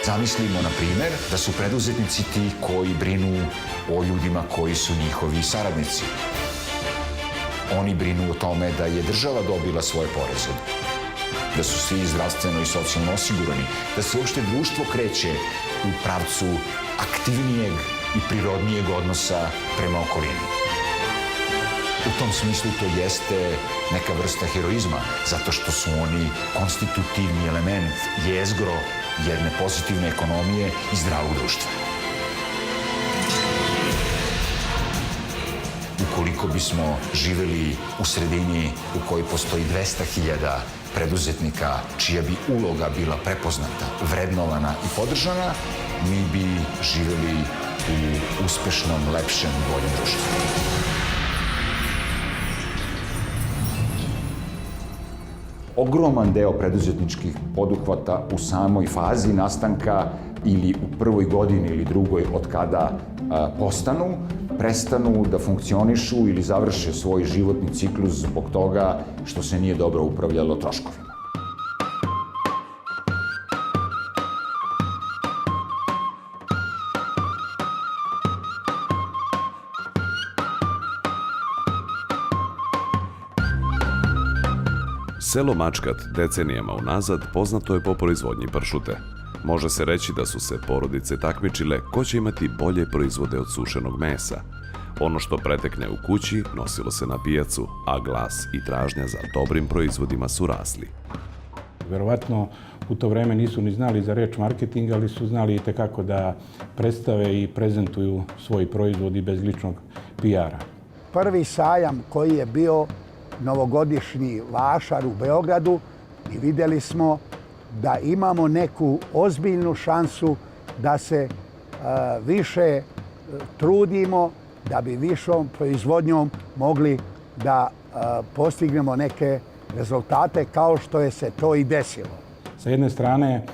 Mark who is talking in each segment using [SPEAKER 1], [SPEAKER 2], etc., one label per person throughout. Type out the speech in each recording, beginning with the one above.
[SPEAKER 1] Zamislimo, na primjer, da su preduzetnici ti koji brinu o ljudima koji su njihovi saradnici. Oni brinu o tome da je država dobila svoje poreze, da su svi zdravstveno i socijalno osigurani, da se uopšte društvo kreće u pravcu aktivnijeg i prirodnijeg odnosa prema okolini. U tom smislu to jeste neka vrsta heroizma, zato što su oni konstitutivni element, jezgro jedne pozitivne ekonomije i zdravog društva. Ukoliko bismo živeli u sredini u kojoj postoji 200.000 preduzetnika čija bi uloga bila prepoznata, vrednovana i podržana, mi bi živeli u uspešnom, lepšem, boljem društvu. Ogroman deo preduzetničkih poduhvata u samoj fazi nastanka ili u prvoj godini ili drugoj od kada prestanu da funkcionišu ili završe svoj životni ciklus zbog toga što se nije dobro upravljalo troškovima.
[SPEAKER 2] Selo Mačkat decenijama unazad poznato je po proizvodnji pršute. Može se reći da su se porodice takmičile ko će imati bolje proizvode od sušenog mesa. Ono što pretekne u kući nosilo se na pijacu, a glas i tražnja za dobrim proizvodima su rasli.
[SPEAKER 3] Verovatno u to vreme nisu ni znali za reč marketing, ali su znali itekako da predstave i prezentuju svoj proizvod i bez ličnog PR-a.
[SPEAKER 4] Prvi sajam koji je bio novogodišnji vašar u Beogradu i vidjeli smo da imamo neku ozbiljnu šansu da se više trudimo, da bi višom proizvodnjom mogli da postignemo neke rezultate kao što je se to i desilo.
[SPEAKER 3] Sa jedne strane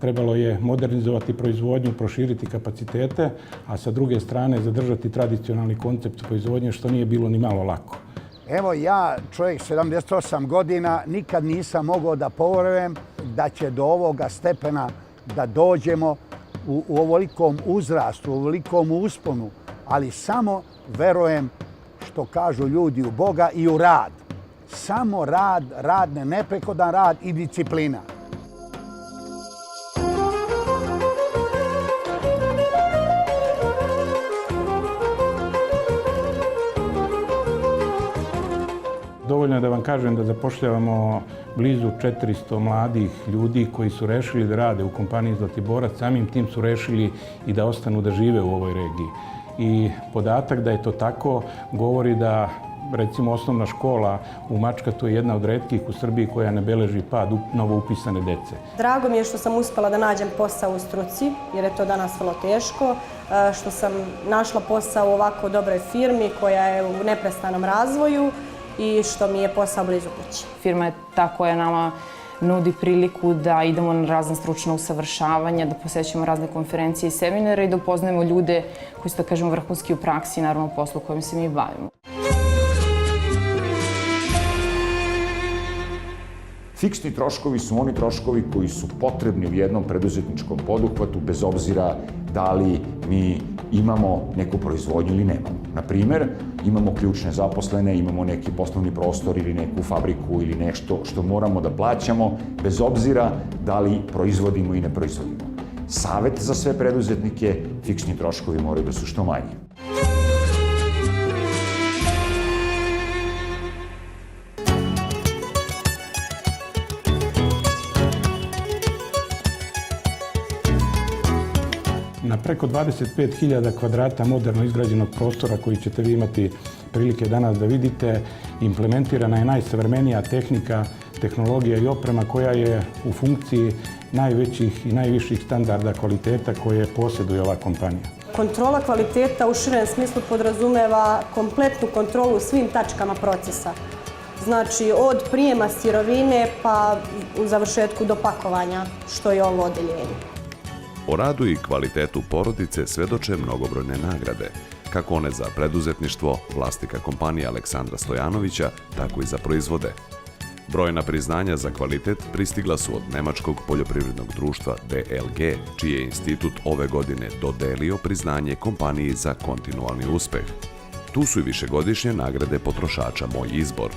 [SPEAKER 3] trebalo je modernizovati proizvodnju, proširiti kapacitete, a sa druge strane zadržati tradicionalni koncept proizvodnje, što nije bilo ni malo lako.
[SPEAKER 4] Evo ja, čovjek 78 godina, nikad nisam mogao da poverujem da će do ovoga stepena da dođemo u ovolikom uzrastu, u ovolikom usponu, ali samo verujem što kažu ljudi u Boga i u rad. Samo rad, neprekodan rad i disciplina.
[SPEAKER 3] Dovoljno je da vam kažem da zapošljavamo blizu 400 mladih ljudi koji su rešili da rade u kompaniji Zlatiborac. Samim tim su rešili i da ostanu da žive u ovoj regiji. I podatak da je to tako govori da, recimo, osnovna škola u Mačkatu je jedna od retkih u Srbiji koja ne beleži pad novo upisane dece.
[SPEAKER 5] Drago mi je što sam uspela da nađem posao u struci, jer je to danas vrlo teško. Što sam našla posao u ovako dobroj firmi koja je u neprestanom razvoju i što mi je posao blizu kući.
[SPEAKER 6] Firma je ta koja nama nudi priliku da idemo na razne stručne usavršavanja, da posećujemo razne konferencije i seminare i da upoznajemo ljude koji su, da kažemo, vrhunski u praksi i naravno u poslu kojim se mi bavimo.
[SPEAKER 1] Fiksni troškovi su oni troškovi koji su potrebni u jednom preduzetničkom poduhvatu bez obzira da li mi imamo neku proizvodnju ili nemamo. Na primer, imamo ključne zaposlene, imamo neki poslovni prostor ili neku fabriku ili nešto što moramo da plaćamo bez obzira da li proizvodimo i ne proizvodimo. Savet za sve preduzetnike, fiksni troškovi moraju da su što manji.
[SPEAKER 3] Na preko 25.000 kvadrata moderno izgrađenog prostora koji ćete vi imati prilike danas da vidite, implementirana je najsavremenija tehnika, tehnologija i oprema koja je u funkciji najvećih i najviših standarda kvaliteta koje posjeduje ova kompanija.
[SPEAKER 5] Kontrola kvaliteta u širem smislu podrazumeva kompletnu kontrolu u svim tačkama procesa. Znači, od prijema sirovine pa u završetku do pakovanja, što je ovo odeljenje.
[SPEAKER 2] O radu i kvalitetu porodice svedoče mnogobrojne nagrade, kako one za preduzetništvo, vlasnika kompanije Aleksandra Stojanovića, tako i za proizvode. Brojna priznanja za kvalitet pristigla su od Nemačkog poljoprivrednog društva DLG, čiji je institut ove godine dodelio priznanje kompaniji za kontinualni uspeh. Tu su i višegodišnje nagrade potrošača Moj izbor,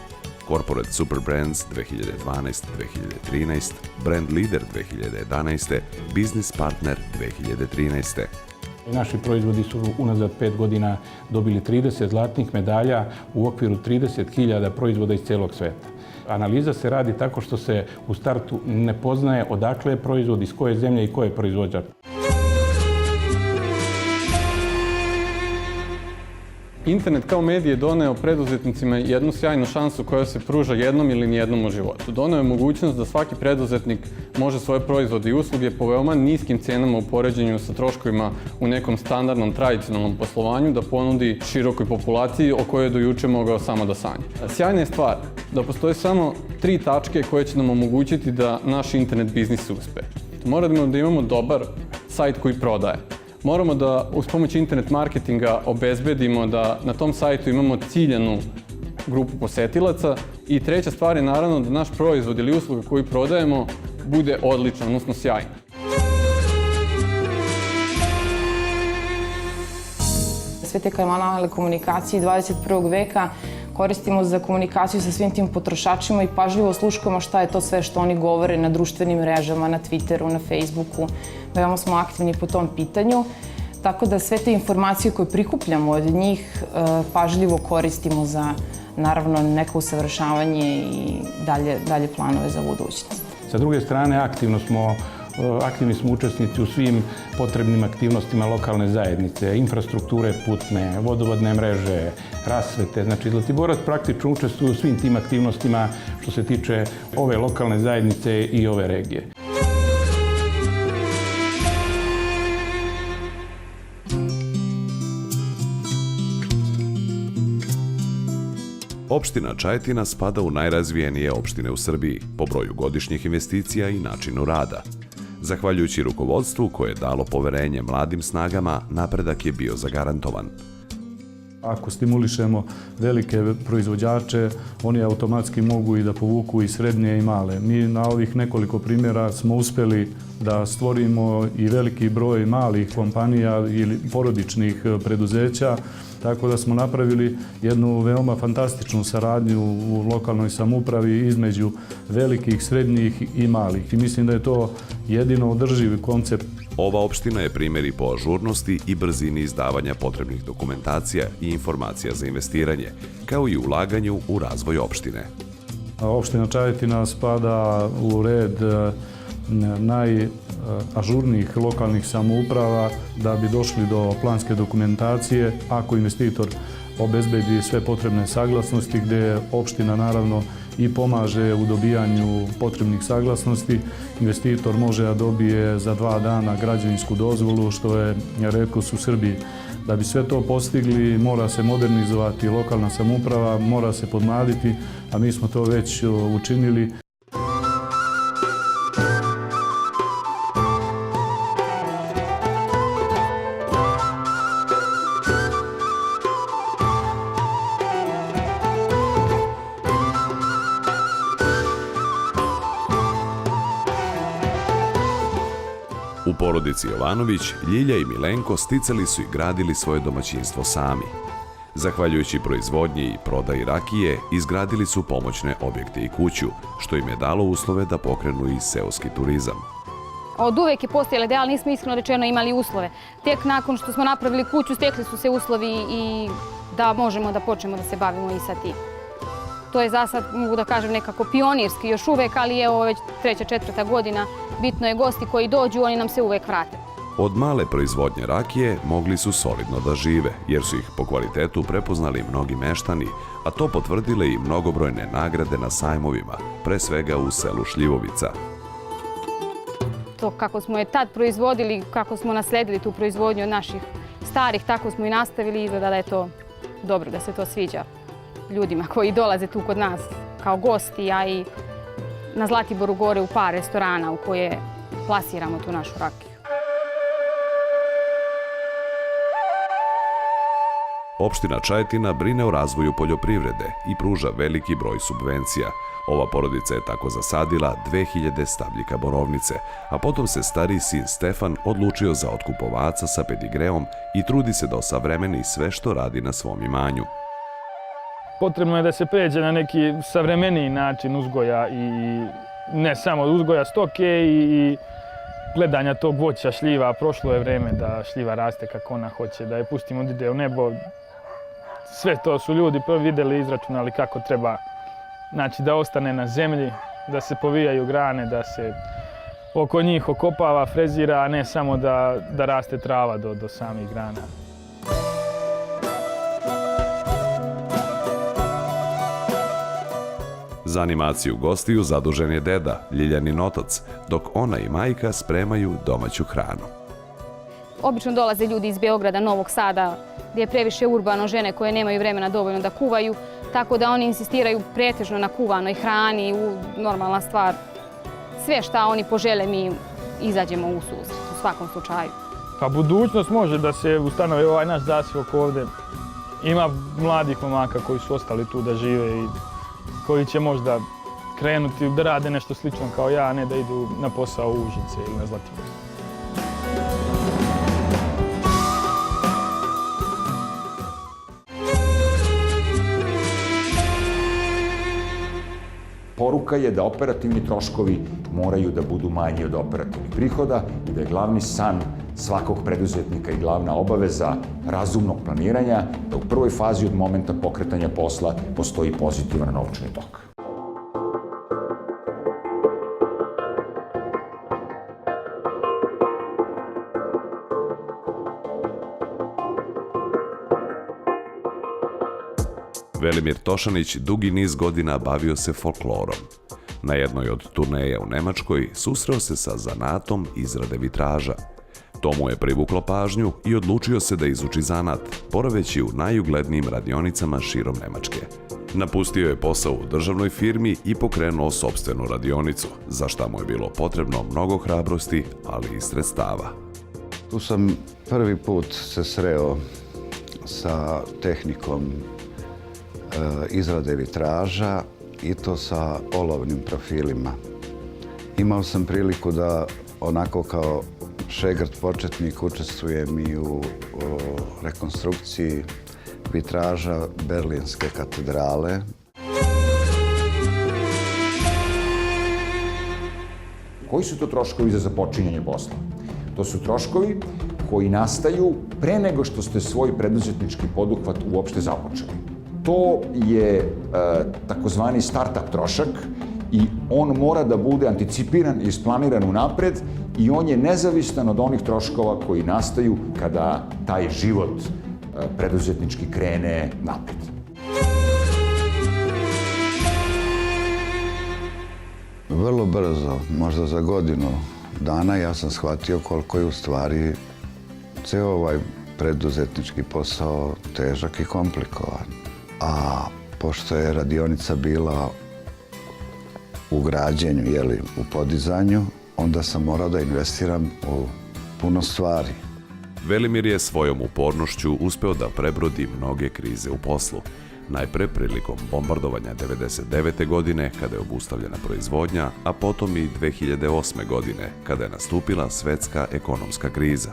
[SPEAKER 2] Corporate Super Brands 2012-2013, Brand Leader 2011, Business Partner 2013.
[SPEAKER 3] Naši proizvodi su unazad 5 godina dobili 30 zlatnih medalja u okviru 30.000 proizvoda iz celog sveta. Analiza se radi tako što se u startu ne poznaje odakle je proizvod, iz koje zemlje i ko je proizvođač.
[SPEAKER 7] Internet kao medij je doneo preduzetnicima jednu sjajnu šansu koja se pruža jednom ili nijednom u životu. Doneo je mogućnost da svaki preduzetnik može svoje proizvode i usluge po veoma niskim cenama u poređenju sa troškovima u nekom standardnom, tradicionalnom poslovanju da ponudi širokoj populaciji o kojoj je do juče mogao samo da sanja. Sjajna je stvar da postoje samo 3 tačke koje će nam omogućiti da naš internet biznis uspe. Moramo da imamo dobar sajt koji prodaje. Moramo da uz pomoć internet marketinga obezbedimo da na tom sajtu imamo ciljanu grupu posetilaca i treća stvar je naravno da naš proizvod ili usluga koju prodajemo bude odlična, odnosno sjajna.
[SPEAKER 6] Sve te kanale komunikacije 21. veka koristimo za komunikaciju sa svim tim potrošačima i pažljivo sluškamo šta je to sve što oni govore na društvenim mrežama, na Twitteru, na Facebooku. Veoma smo aktivni po tom pitanju, tako da sve te informacije koje prikupljamo od njih pažljivo koristimo za, naravno, neko usavršavanje i dalje planove za budućnost.
[SPEAKER 3] Sa druge strane, aktivni smo učesnici u svim potrebnim aktivnostima lokalne zajednice, infrastrukture putne, vodovodne mreže, rasvete. Znači, Zlatiborac praktično učestvuje u svim tim aktivnostima što se tiče ove lokalne zajednice i ove regije.
[SPEAKER 2] Opština Čajetina spada u najrazvijenije opštine u Srbiji po broju godišnjih investicija i načinu rada. Zahvaljujući rukovodstvu koje je dalo poverenje mladim snagama, napredak je bio zagarantovan.
[SPEAKER 8] Ako stimulišemo velike proizvođače, oni automatski mogu i da povuku i srednje i male. Mi na ovih nekoliko primjera smo uspeli da stvorimo i veliki broj malih kompanija ili porodičnih preduzeća, tako da smo napravili jednu veoma fantastičnu saradnju u lokalnoj samoupravi između velikih, srednjih i malih. I mislim da je to jedino održiv koncept.
[SPEAKER 2] Ova opština je primjer i po ažurnosti i brzini izdavanja potrebnih dokumentacija i informacija za investiranje, kao i ulaganju u razvoj opštine.
[SPEAKER 8] Opština Čajetina spada u red najažurnijih lokalnih samouprava da bi došli do planske dokumentacije ako investitor obezbedi sve potrebne saglasnosti, gdje opština naravno i pomaže u dobijanju potrebnih saglasnosti. Investitor može da dobije za 2 dana građevinsku dozvolu, što je retkost u Srbiji. Da bi sve to postigli, mora se modernizovati lokalna samouprava, mora se podmladiti, a mi smo to već učinili.
[SPEAKER 2] U porodici Jovanović, Ljilja i Milenko sticali su i gradili svoje domaćinstvo sami. Zahvaljujući proizvodnji i prodaji rakije, izgradili su pomoćne objekte i kuću, što im je dalo uslove da pokrenu i seoski turizam.
[SPEAKER 9] Od uvek je postojala ideja, ali nismo iskreno rečeno imali uslove. Tek nakon što smo napravili kuću, stekli su se uslovi i da možemo da počnemo da se bavimo i sa tim. To je za sad, mogu da kažem, nekako pionirski još uvek, ali je ovo već 3. 4. godina. Bitno je gosti koji dođu, oni nam se uvek vrate.
[SPEAKER 2] Od male proizvodnje rakije mogli su solidno da žive, jer su ih po kvalitetu prepoznali mnogi meštani, a to potvrdile i mnogobrojne nagrade na sajmovima, pre svega u selu Šljivovica.
[SPEAKER 9] To kako smo je tad proizvodili, kako smo nasledili tu proizvodnju od naših starih, tako smo i nastavili i izgleda da je to dobro, da se to sviđa ljudima koji dolaze tu kod nas kao gosti, a i na Zlatiboru gore u par restorana u koje plasiramo tu našu rakiju.
[SPEAKER 2] Opština Čajetina brine o razvoju poljoprivrede i pruža veliki broj subvencija. Ova porodica je tako zasadila 2000 stabljika borovnice, a potom se stariji sin Stefan odlučio za otkup ovaca sa pedigreom i trudi se da osavremeni sve što radi na svom imanju.
[SPEAKER 10] Potrebno je da se pređe na neki savremeniji način uzgoja i ne samo uzgoja stoke i gledanja tog voća šljiva. Prošlo je vreme da šljiva raste kako ona hoće, da je pustimo da ide u nebo. Sve to su ljudi vidjeli i izračunali kako treba, znači da ostane na zemlji, da se povijaju grane, da se oko njih okopava, frezira, a ne samo da raste trava do samih grana.
[SPEAKER 2] Za animaciju gostiju zadužen je deda, Ljiljanin otac, dok ona i majka spremaju domaću hranu.
[SPEAKER 9] Obično dolaze ljudi iz Beograda, Novog Sada, gdje je previše urbano, žene koje nemaju vremena dovoljno da kuvaju, tako da oni insistiraju pretežno na kuvanoj hrani, normalna stvar. Sve šta oni požele mi izađemo u susret, u svakom slučaju.
[SPEAKER 10] Pa budućnost može da se ustanovi ovaj naš zasivak ovdje. Ima mladih momaka koji su ostali tu da žive i koji će možda krenuti da rade nešto slično kao ja, a ne da idu na posao u Užice ili na Zlatibor.
[SPEAKER 1] Poruka je da operativni troškovi moraju da budu manji od operativnih prihoda i da je glavni san svakog preduzetnika i glavna obaveza razumnog planiranja da u prvoj fazi od momenta pokretanja posla postoji pozitivan novčani tok.
[SPEAKER 2] Velimir Tošanić dugi niz godina bavio se folklorom. Na jednoj od turneja u Nemačkoj susreo se sa zanatom izrade vitraža. To mu je privuklo pažnju i odlučio se da izuči zanat, boraveći u najuglednijim radionicama širom Nemačke. Napustio je posao u državnoj firmi i pokrenuo sopstvenu radionicu, za šta mu je bilo potrebno mnogo hrabrosti, ali i sredstava.
[SPEAKER 11] Tu sam prvi put se sreo sa tehnikom izrade vitraža i to sa olovnim profilima. Imao sam priliku da onako kao šegrt početnik učestvujem i u rekonstrukciji vitraža Berlinske katedrale.
[SPEAKER 1] Koji su to troškovi za započinjanje posla? To su troškovi koji nastaju pre nego što ste svoj preduzetnički poduhvat uopšte započeli. To je takozvani start-up trošak i on mora da bude anticipiran i isplaniran unapred i on je nezavistan od onih troškova koji nastaju kada taj život preduzetnički krene napred.
[SPEAKER 11] Vrlo brzo, možda za godinu dana, ja sam shvatio koliko je u stvari ceo ovaj preduzetnički posao težak i komplikovan. A pošto je radionica bila u građenju, u podizanju, onda sam morao da investiram u puno stvari.
[SPEAKER 2] Velimir je svojom upornošću uspeo da prebrodi mnoge krize u poslu. Najpre prilikom bombardovanja 1999. godine, kada je obustavljena proizvodnja, a potom i 2008. godine, kada je nastupila svetska ekonomska kriza.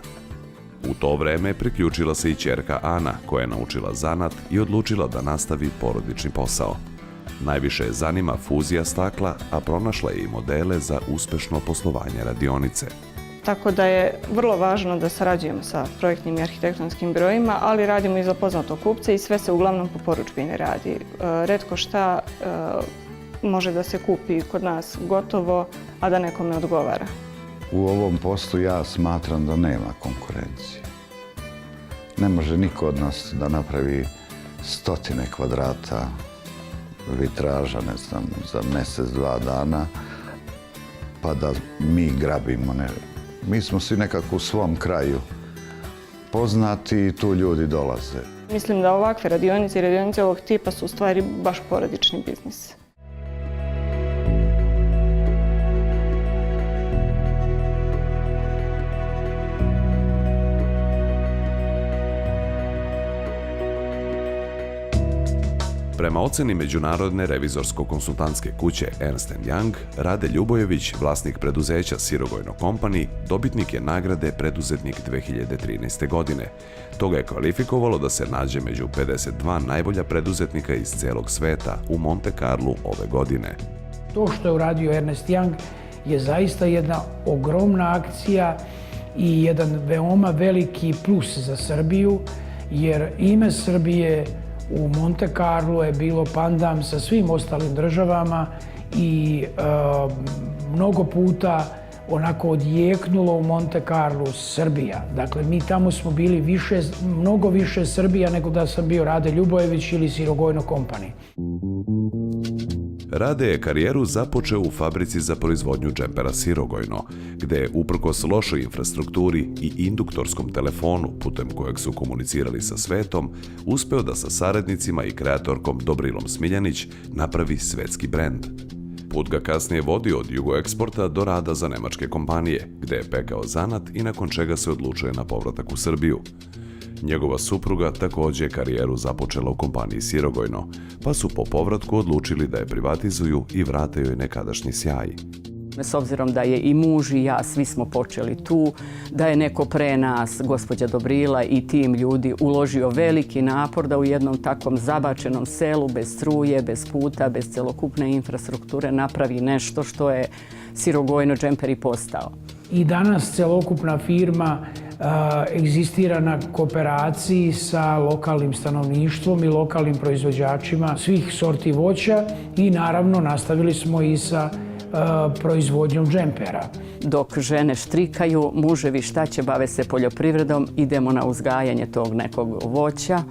[SPEAKER 2] U to vreme priključila se i ćerka Ana, koja je naučila zanat i odlučila da nastavi porodični posao. Najviše je zanima fuzija stakla, a pronašla je i modele za uspešno poslovanje radionice.
[SPEAKER 12] Tako da je vrlo važno da sarađujemo sa projektnim i arhitektonskim brojima, ali radimo i za poznatog kupca i sve se uglavnom po poručbini radi. Retko šta može da se kupi kod nas gotovo, a da nekome odgovara.
[SPEAKER 11] U ovom poslu ja smatram da nema konkurencije. Ne može niko od nas da napravi 100 kvadrata vitraža, ne znam, za mjesec, 2 dana, pa da mi grabimo. Mi smo svi nekako u svom kraju poznati i tu ljudi dolaze.
[SPEAKER 12] Mislim da ovakve radionice i radionice ovog tipa su u stvari baš porodični biznis.
[SPEAKER 2] Prema oceni međunarodne revizorsko-konsultantske kuće Ernst & Young, Rade Ljubojević, vlasnik preduzeća Sirogojno Company, dobitnik je nagrade Preduzetnik 2013. godine. To ga je kvalifikovalo da se nađe među 52 najbolja preduzetnika iz celog sveta u Monte Carlu ove godine.
[SPEAKER 13] To što je uradio Ernst Young je zaista jedna ogromna akcija i jedan veoma veliki plus za Srbiju, jer ime Srbije u Monte Carlu je bilo pandam sa svim ostalim državama i mnogo puta onako odjeknulo u Monte Carlu Srbija. Dakle, mi tamo smo bili mnogo više Srbija nego da sam bio Rade Ljubojević ili Sirogojno Company.
[SPEAKER 2] Rade je karijeru započeo u fabrici za proizvodnju džempera Sirogojno, gde je uprkos lošoj infrastrukturi i induktorskom telefonu putem kojeg su komunicirali sa svetom, uspeo da sa saradnicima i kreatorkom Dobrilom Smiljanić napravi svetski brend. Put ga kasnije vodi od Jugoeksporta do rada za nemačke kompanije, gde je pekao zanat i nakon čega se odlučuje na povratak u Srbiju. Njegova supruga takođe je karijeru započela u kompaniji Sirogojno, pa su po povratku odlučili da je privatizuju i vrate joj nekadašnji sjaj.
[SPEAKER 14] S obzirom da je i muž i ja, svi smo počeli tu, da je neko pre nas, gospođa Dobrila i tim ljudi, uložio veliki napor da u jednom takvom zabačenom selu, bez struje, bez puta, bez celokupne infrastrukture, napravi nešto što je Sirogojno džemper i postao.
[SPEAKER 13] I danas celokupna firma egzistira na kooperaciji sa lokalnim stanovništvom i lokalnim proizvođačima svih sorti voća i naravno nastavili smo i sa proizvodnjom džempera.
[SPEAKER 14] Dok žene štrikaju, muževi šta će, bave se poljoprivredom, idemo na uzgajanje tog nekog voća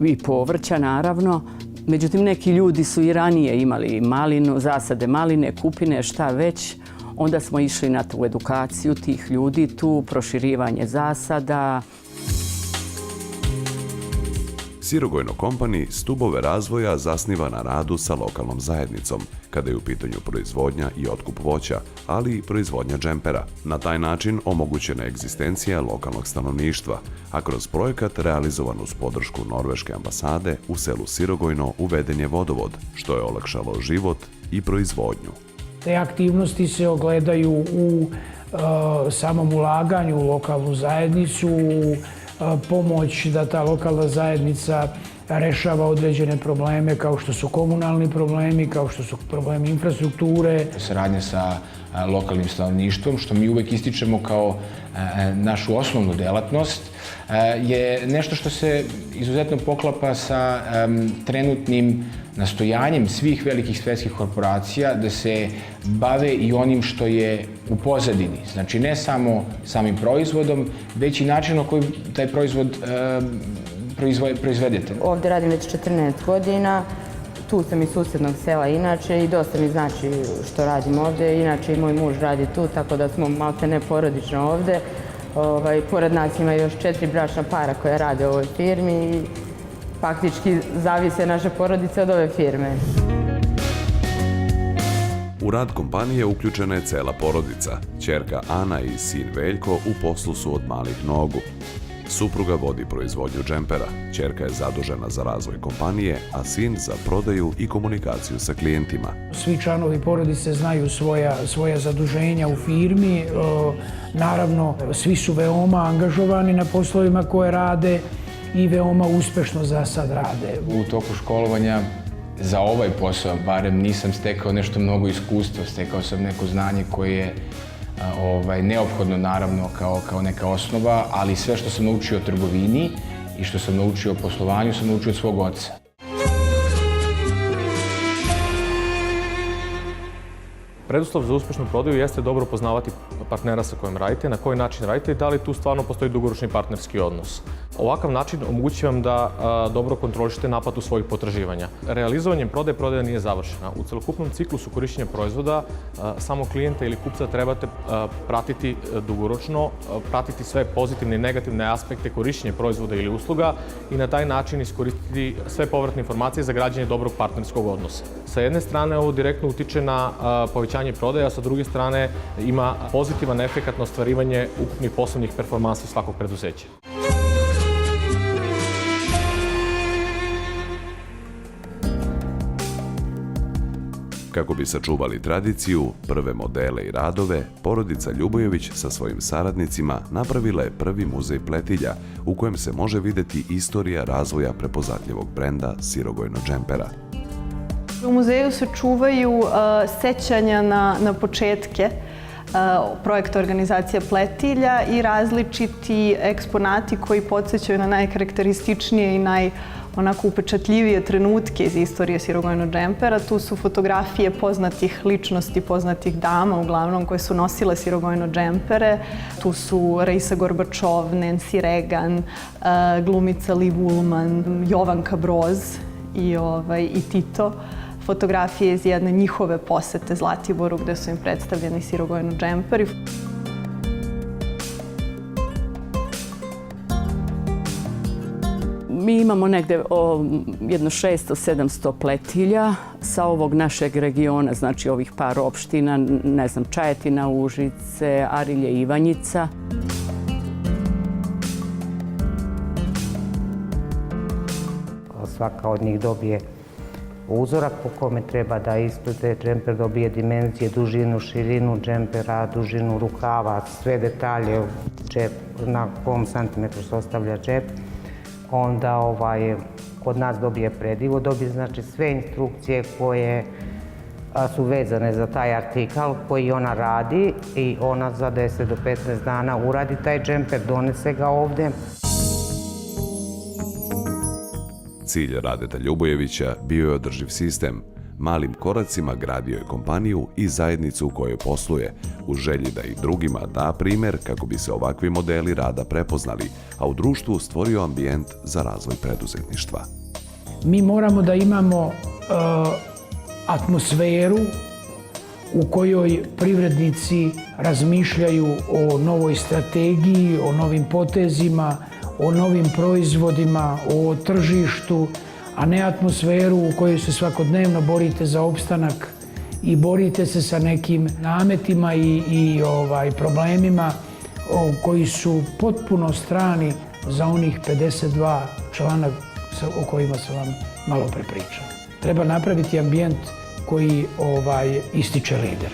[SPEAKER 14] i povrća naravno. Međutim, neki ljudi su i ranije imali malinu, zasade maline, kupine, šta već. Onda smo išli na tu edukaciju tih ljudi, tu proširivanje zasada.
[SPEAKER 2] Sirogojno Company stubove razvoja zasniva na radu sa lokalnom zajednicom, kada je u pitanju proizvodnja i otkup voća, ali i proizvodnja džempera. Na taj način omogućena je egzistencija lokalnog stanovništva, a kroz projekat realizovan uz podršku Norveške ambasade u selu Sirogojno uveden je vodovod, što je olakšalo život i proizvodnju.
[SPEAKER 13] Te aktivnosti se ogledaju u samom ulaganju u lokalnu zajednicu, pomoć da ta lokalna zajednica rešava određene probleme kao što su komunalni problemi, kao što su problemi infrastrukture.
[SPEAKER 15] Saradnja sa lokalnim stanovništvom, što mi uvek ističemo kao našu osnovnu delatnost, je nešto što se izuzetno poklapa sa trenutnim nastojanjem svih velikih svetskih korporacija da se bave i onim što je u pozadini. Znači, ne samo samim proizvodom, već i načinom koji taj proizvod proizvedete.
[SPEAKER 16] Ovde radim već 14 godina. Tu sam iz susednog sela inače i dosta mi znači što radim ovde. Inače i moj muž radi tu, tako da smo maltene porodično ovde. Pored nas ima još 4 bračna para koja rade u ovoj firmi i faktički zavise naše porodice od ove firme.
[SPEAKER 2] U rad kompanije uključena je cela porodica. Ćerka Ana i sin Veljko u poslu su od malih nogu. Supruga vodi proizvodnju džempera, ćerka je zadužena za razvoj kompanije, a sin za prodaju i komunikaciju sa klijentima.
[SPEAKER 13] Svi članovi porodice znaju svoja zaduženja u firmi. Naravno, svi su veoma angažovani na poslovima koje rade i veoma uspešno za sad rade.
[SPEAKER 15] U toku školovanja za ovaj posao, barem nisam stekao nešto mnogo iskustva, stekao sam neko znanje koje je neophodno naravno kao neka osnova, ali sve što sam naučio o trgovini i što sam naučio o poslovanju sam naučio od svog oca.
[SPEAKER 17] Preduslov za uspešnu prodaju jeste dobro poznavati partnera sa kojim radite, na koji način radite i da li tu stvarno postoji dugoročni partnerski odnos. Ovakav način omogući vam da dobro kontrolišete naplatu svojih potraživanja. Realizovanjem prodaja nije završena. U celokupnom ciklusu korišćenja proizvoda samog klijenta ili kupca trebate pratiti dugoročno, pratiti sve pozitivne i negativne aspekte korišćenja proizvoda ili usluga i na taj način iskoristiti sve povratne informacije za građenje dobrog partnerskog odnosa. Sa jedne strane ovo direktno utiče na povećanje prodaja, a sa druge strane ima pozitivan efekat na ostvarivanje ukupnih poslovnih performansi svakog preduzeća.
[SPEAKER 2] Kako bi sačuvali tradiciju, prve modele i radove, porodica Ljubojević sa svojim saradnicima napravila je prvi muzej pletilja u kojem se može vidjeti istorija razvoja prepoznatljivog brenda Sirogojno džempera.
[SPEAKER 18] U muzeju se čuvaju sećanja na početke projekta organizacije pletilja i različiti eksponati koji podsjećaju na najkarakterističnije i onako upečatljivije trenutke iz istorije Sirogojno džempera. Tu su fotografije poznatih ličnosti, poznatih dama uglavnom koje su nosile Sirogojno džempere. Tu su Raisa Gorbačov, Nancy Reagan, glumica Liv Ullmann, Jovanka Broz i Tito. Fotografije iz jedne njihove posete Zlatiboru gde su im predstavljeni Sirogojno džemperi.
[SPEAKER 14] Mi imamo negde jedno 600-700 pletilja sa ovog našeg regiona, znači ovih par opština, ne znam, Čajetina, Užice, Arilje, Ivanjica.
[SPEAKER 19] Svaka od njih dobije uzorak po kome treba da isplete džemper, dobije dimenzije, dužinu, širinu džempera, dužinu rukava, sve detalje, džep, na kom santimetru se ostavlja džep. Onda kod nas dobije predivo, dobije znači sve instrukcije koje su vezane za taj artikal koji ona radi i ona za 10 do 15 dana uradi taj džemper, donese ga ovde.
[SPEAKER 2] Cilj Radeta Ljubojevića bio je održiv sistem. Malim koracima gradio je kompaniju i zajednicu u kojoj posluje, u želji da i drugima da primer kako bi se ovakvi modeli rada prepoznali, a u društvu stvorio ambijent za razvoj preduzetništva.
[SPEAKER 13] Mi moramo da imamo atmosferu u kojoj privrednici razmišljaju o novoj strategiji, o novim potezima, o novim proizvodima, o tržištu, a ne atmosferu u kojoj se svakodnevno borite za opstanak i borite se sa nekim nametima i problemima koji su potpuno strani za onih 52 člana o kojima sam vam malo pre pričao. Treba napraviti ambijent koji ističe lider.